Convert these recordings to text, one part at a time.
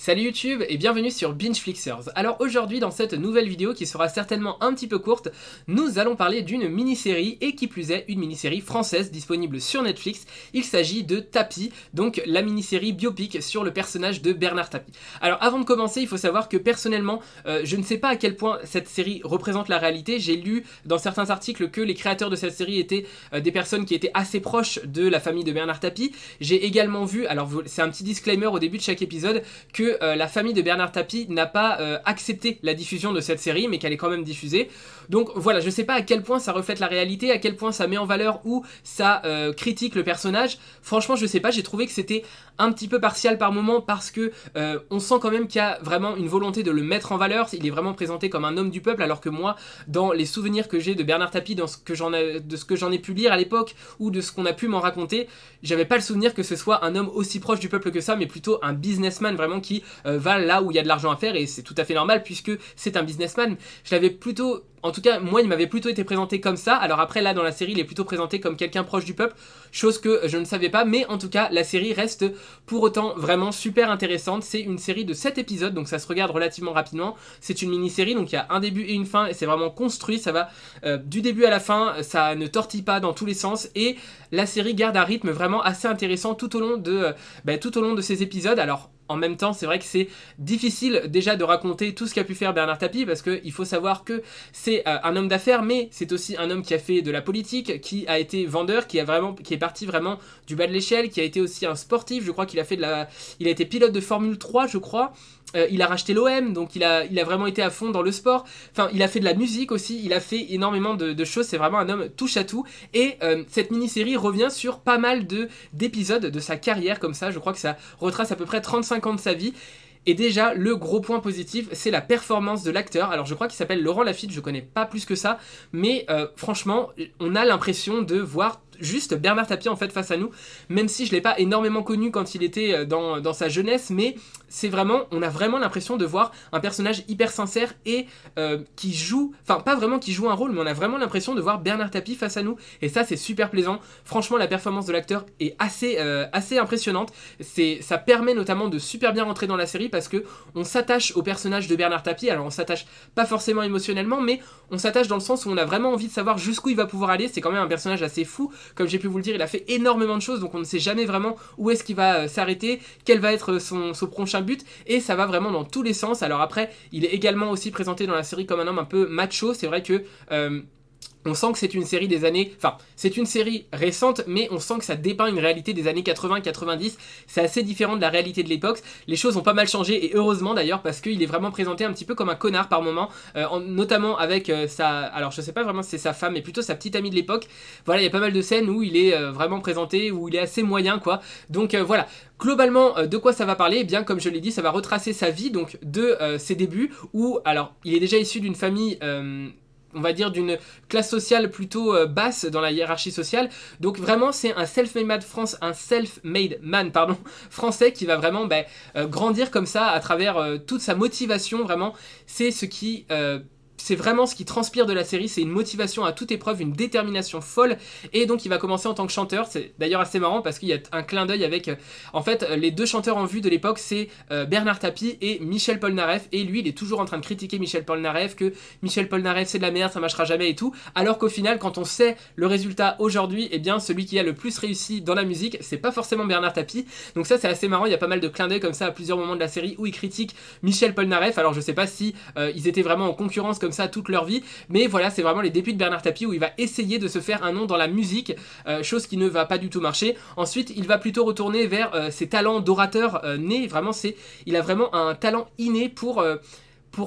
Salut YouTube et bienvenue sur BingeFlixers. Alors aujourd'hui dans cette nouvelle vidéo qui sera certainement un petit peu courte, nous allons parler d'une mini-série et qui plus est une mini-série française disponible sur Netflix. Il s'agit de Tapie, donc la mini-série biopic sur le personnage de Bernard Tapie. Alors avant de commencer, il faut savoir que personnellement, je ne sais pas à quel point cette série représente la réalité. J'ai lu dans certains articles que les créateurs de cette série étaient des personnes qui étaient assez proches de la famille de Bernard Tapie. J'ai également vu, alors c'est un petit disclaimer au début de chaque épisode, que la famille de Bernard Tapie n'a pas accepté la diffusion de cette série, mais qu'elle est quand même diffusée. Donc voilà, je sais pas à quel point ça reflète la réalité, à quel point ça met en valeur ou ça critique le personnage. Franchement, je sais pas, j'ai trouvé que c'était un petit peu partial par moment parce que on sent quand même qu'il y a vraiment une volonté de le mettre en valeur. Il est vraiment présenté comme un homme du peuple, alors que moi, dans les souvenirs que j'ai de Bernard Tapie, de ce que j'en ai pu lire à l'époque ou de ce qu'on a pu m'en raconter, j'avais pas le souvenir que ce soit un homme aussi proche du peuple que ça, mais plutôt un businessman vraiment qui va là où il y a de l'argent à faire, et c'est tout à fait normal puisque c'est un businessman. Je l'avais plutôt, en tout cas moi il m'avait plutôt été présenté comme ça. Alors après là dans la série il est plutôt présenté comme quelqu'un proche du peuple, chose que je ne savais pas, mais en tout cas la série reste pour autant vraiment super intéressante. C'est une série de 7 épisodes, donc ça se regarde relativement rapidement. C'est une mini-série, donc il y a un début et une fin, et c'est vraiment construit, ça va du début à la fin, ça ne tortille pas dans tous les sens, et la série garde un rythme vraiment assez intéressant tout au long de ces épisodes. Alors en même temps, c'est vrai que c'est difficile déjà de raconter tout ce qu'a pu faire Bernard Tapie, parce qu'il faut savoir que c'est un homme d'affaires, mais c'est aussi un homme qui a fait de la politique, qui a été vendeur, qui est parti vraiment du bas de l'échelle, qui a été aussi un sportif. Je crois qu'il a été pilote de Formule 3, je crois. Il a racheté l'OM, donc il a vraiment été à fond dans le sport. Enfin, il a fait de la musique aussi, il a fait énormément de choses. C'est vraiment un homme touche à tout. Et cette mini-série revient sur pas mal d'épisodes de sa carrière comme ça. Je crois que ça retrace à peu près 35 ans de sa vie. Et déjà, le gros point positif, c'est la performance de l'acteur. Alors je crois qu'il s'appelle Laurent Lafitte, je connais pas plus que ça, mais franchement, on a l'impression de voir juste Bernard Tapie en fait face à nous, même si je l'ai pas énormément connu quand il était dans sa jeunesse, mais c'est vraiment, on a vraiment l'impression de voir un personnage hyper sincère et qui joue, enfin pas vraiment qui joue un rôle, mais on a vraiment l'impression de voir Bernard Tapie face à nous, et ça c'est super plaisant. Franchement, la performance de l'acteur est assez impressionnante. Ça permet notamment de super bien rentrer dans la série parce que on s'attache au personnage de Bernard Tapie. Alors on s'attache pas forcément émotionnellement, mais on s'attache dans le sens où on a vraiment envie de savoir jusqu'où il va pouvoir aller. C'est quand même un personnage assez fou. Comme j'ai pu vous le dire, il a fait énormément de choses, donc on ne sait jamais vraiment où est-ce qu'il va s'arrêter, quel va être son prochain but, et ça va vraiment dans tous les sens. Alors après, il est également aussi présenté dans la série comme un homme un peu macho. C'est vrai que on sent que c'est une série des années... Enfin, c'est une série récente, mais on sent que ça dépeint une réalité des années 80-90. C'est assez différent de la réalité de l'époque. Les choses ont pas mal changé, et heureusement d'ailleurs, parce qu'il est vraiment présenté un petit peu comme un connard par moment, notamment avec sa... Alors, je sais pas vraiment si c'est sa femme, mais plutôt sa petite amie de l'époque. Voilà, il y a pas mal de scènes où il est vraiment présenté, où il est assez moyen, quoi. Donc voilà. Globalement, de quoi ça va parler? Eh bien, comme je l'ai dit, ça va retracer sa vie, donc de ses débuts, où... Alors, il est déjà issu d'une famille... on va dire d'une classe sociale plutôt basse dans la hiérarchie sociale. Donc vraiment c'est un self-made man français qui va vraiment grandir comme ça à travers toute sa motivation. Vraiment c'est vraiment ce qui transpire de la série, c'est une motivation à toute épreuve, une détermination folle, et donc il va commencer en tant que chanteur. C'est d'ailleurs assez marrant parce qu'il y a un clin d'œil avec, en fait, les deux chanteurs en vue de l'époque, c'est Bernard Tapie et Michel Polnareff, et lui il est toujours en train de critiquer Michel Polnareff, que Michel Polnareff c'est de la merde, ça marchera jamais et tout, alors qu'au final quand on sait le résultat aujourd'hui, eh bien celui qui a le plus réussi dans la musique, c'est pas forcément Bernard Tapie. Donc ça c'est assez marrant, il y a pas mal de clins d'œil comme ça à plusieurs moments de la série où ils critiquent Michel Polnareff. Alors je sais pas si ils étaient vraiment en concurrence comme ça toute leur vie, mais voilà, c'est vraiment les débuts de Bernard Tapie où il va essayer de se faire un nom dans la musique, chose qui ne va pas du tout marcher. Ensuite il va plutôt retourner vers ses talents d'orateur nés, vraiment il a vraiment un talent inné pour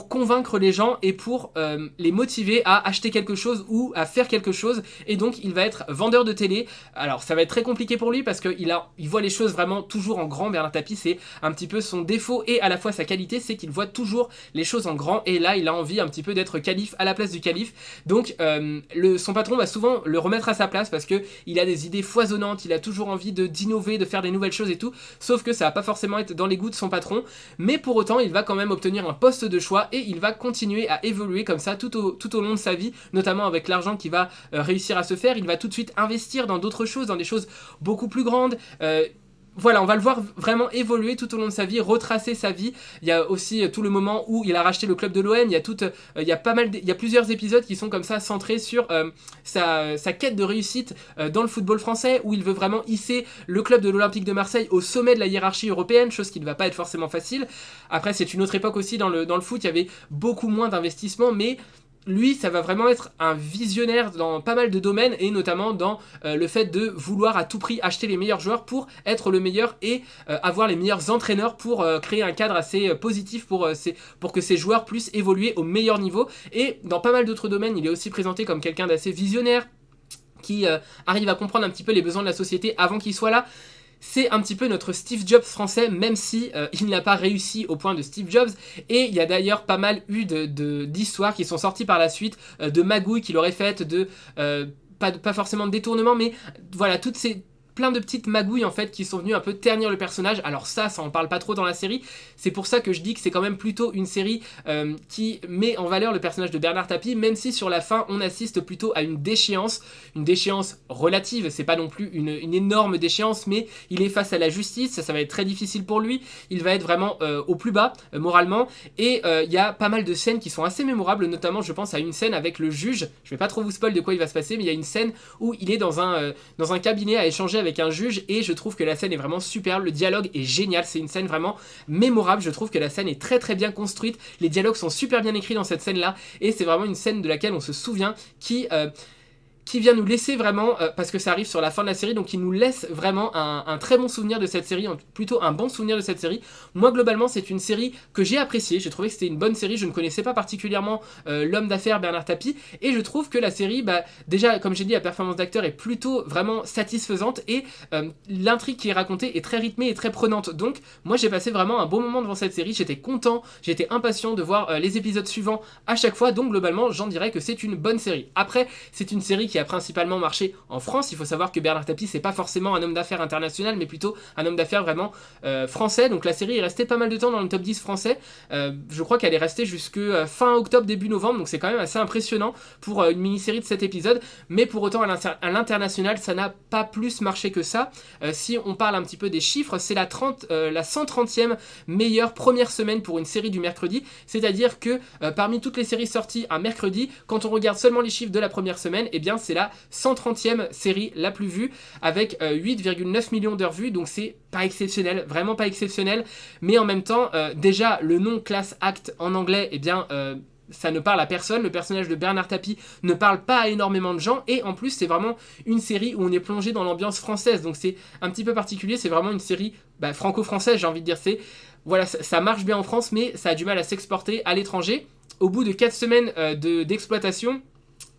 convaincre les gens et pour les motiver à acheter quelque chose ou à faire quelque chose, et donc il va être vendeur de télé. Alors ça va être très compliqué pour lui parce qu'il voit les choses vraiment toujours en grand. Bernard Tapie, c'est un petit peu son défaut et à la fois sa qualité, c'est qu'il voit toujours les choses en grand, et là il a envie un petit peu d'être calife à la place du calife. Donc son patron va souvent le remettre à sa place parce que il a des idées foisonnantes, il a toujours envie d'innover, de faire des nouvelles choses et tout, sauf que ça va pas forcément être dans les goûts de son patron, mais pour autant il va quand même obtenir un poste de choix choix et il va continuer à évoluer comme ça tout au long de sa vie, notamment avec l'argent qu'il va réussir à se faire. Il va tout de suite investir dans d'autres choses, dans des choses beaucoup plus grandes. voilà, on va le voir vraiment évoluer tout au long de sa vie, retracer sa vie. Il y a aussi tout le moment où il a racheté le club de l'OM. Il y a il y a plusieurs épisodes qui sont comme ça centrés sur sa quête de réussite dans le football français, où il veut vraiment hisser le club de l'Olympique de Marseille au sommet de la hiérarchie européenne, chose qui ne va pas être forcément facile. Après, c'est une autre époque aussi dans le foot, il y avait beaucoup moins d'investissement, mais lui, ça va vraiment être un visionnaire dans pas mal de domaines, et notamment dans le fait de vouloir à tout prix acheter les meilleurs joueurs pour être le meilleur et avoir les meilleurs entraîneurs pour créer un cadre assez positif pour que ces joueurs puissent évoluer au meilleur niveau. Et dans pas mal d'autres domaines, il est aussi présenté comme quelqu'un d'assez visionnaire, qui arrive à comprendre un petit peu les besoins de la société avant qu'il soit là. C'est un petit peu notre Steve Jobs français, même si il n'a pas réussi au point de Steve Jobs. Et il y a d'ailleurs pas mal eu d'histoires qui sont sorties par la suite, de magouilles qu'il aurait faites, pas forcément de détournement, mais voilà, plein de petites magouilles en fait qui sont venues un peu ternir le personnage. Alors ça en parle pas trop dans la série. C'est pour ça que je dis que c'est quand même plutôt une série qui met en valeur le personnage de Bernard Tapie, même si sur la fin on assiste plutôt à une déchéance relative. C'est pas non plus une énorme déchéance, mais il est face à la justice, ça va être très difficile pour lui. Il va être vraiment au plus bas moralement, et il y a pas mal de scènes qui sont assez mémorables, notamment je pense à une scène avec le juge. Je vais pas trop vous spoil de quoi il va se passer, mais il y a une scène où il est dans un cabinet à échanger avec un juge, et je trouve que la scène est vraiment superbe, le dialogue est génial, c'est une scène vraiment mémorable, je trouve que la scène est très très bien construite, les dialogues sont super bien écrits dans cette scène là, et c'est vraiment une scène de laquelle on se souvient, qui vient nous laisser vraiment, parce que ça arrive sur la fin de la série, donc il nous laisse vraiment un très bon souvenir de cette série, plutôt un bon souvenir de cette série. Moi globalement c'est une série que j'ai appréciée, j'ai trouvé que c'était une bonne série, je ne connaissais pas particulièrement l'homme d'affaires Bernard Tapie, et je trouve que la série, déjà comme j'ai dit, la performance d'acteur est plutôt vraiment satisfaisante, et l'intrigue qui est racontée est très rythmée et très prenante, donc moi j'ai passé vraiment un bon moment devant cette série, j'étais content, j'étais impatient de voir les épisodes suivants à chaque fois, donc globalement j'en dirais que c'est une bonne série. Après, c'est une série qui a principalement marché en France. Il faut savoir que Bernard Tapie, c'est pas forcément un homme d'affaires international, mais plutôt un homme d'affaires vraiment français. Donc la série est restée pas mal de temps dans le top 10 français. Je crois qu'elle est restée jusque fin octobre, début novembre. Donc c'est quand même assez impressionnant pour une mini-série de 7 épisodes. Mais pour autant, à l'international, ça n'a pas plus marché que ça. Si on parle un petit peu des chiffres, c'est la 130e meilleure première semaine pour une série du mercredi. C'est-à-dire que parmi toutes les séries sorties un mercredi, quand on regarde seulement les chiffres de la première semaine, eh bien c'est la 130e série la plus vue, avec 8,9 millions d'heures vues, donc c'est pas exceptionnel, vraiment pas exceptionnel, mais en même temps, déjà le nom Class Act en anglais, eh bien ça ne parle à personne, le personnage de Bernard Tapie ne parle pas à énormément de gens, et en plus c'est vraiment une série où on est plongé dans l'ambiance française, donc c'est un petit peu particulier, c'est vraiment une série franco-française, j'ai envie de dire, voilà, ça marche bien en France, mais ça a du mal à s'exporter à l'étranger. Au bout de 4 semaines d'exploitation,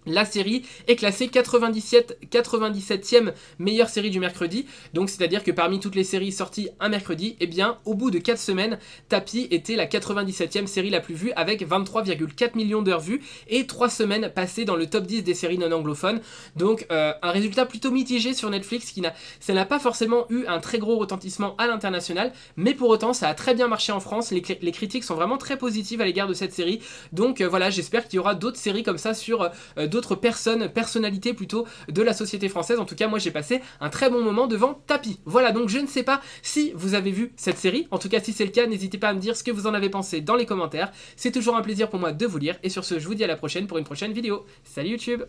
la série est classée 97e meilleure série du mercredi, donc c'est-à-dire que parmi toutes les séries sorties un mercredi, eh bien au bout de 4 semaines, Tapie était la 97e série la plus vue avec 23,4 millions d'heures vues et 3 semaines passées dans le top 10 des séries non anglophones, donc un résultat plutôt mitigé sur Netflix, ça n'a pas forcément eu un très gros retentissement à l'international, mais pour autant ça a très bien marché en France, les critiques sont vraiment très positives à l'égard de cette série, donc voilà, j'espère qu'il y aura d'autres séries comme ça sur d'autres personnalités plutôt de la société française. En tout cas, moi j'ai passé un très bon moment devant Tapie. Voilà, donc je ne sais pas si vous avez vu cette série. En tout cas, si c'est le cas, n'hésitez pas à me dire ce que vous en avez pensé dans les commentaires. C'est toujours un plaisir pour moi de vous lire. Et sur ce, je vous dis à la prochaine pour une prochaine vidéo. Salut YouTube!